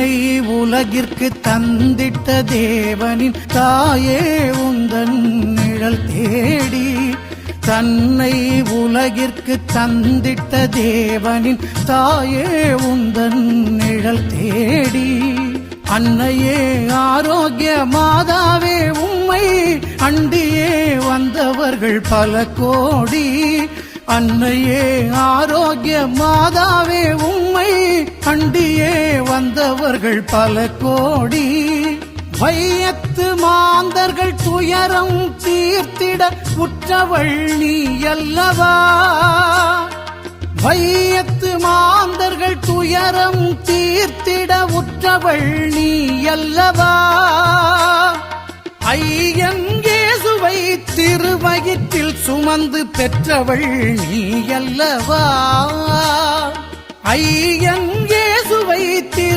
தன்னை உலகிற்கு தந்திட்ட தேவனின் தாயே உந்தன் நிழல் தேடி, தன்னை உலகிற்கு தந்திட்ட தேவனின் தாயே உந்தன் நிழல் தேடி, அன்னையே ஆரோக்கிய மாதாவே உம்மை அண்டியே வந்தவர்கள் பல கோடி, அன்னையே ஆரோக்கிய மாதாவே உம்மை அண்டியே வந்தவர்கள் பல கோடி, வையத்து மாந்தர்கள் துயரம் தீர்த்திட உற்றவள் நீ அல்லவா, வையத்து மாந்தர்கள் துயரம் தீர்த்திட உற்றவள் நீ அல்லவா, ஐயன் இயேசுவை திருவயிற்றில் சுமந்து பெற்றவள் நீ அல்லவா, ஐயன் இயேசுவை திரு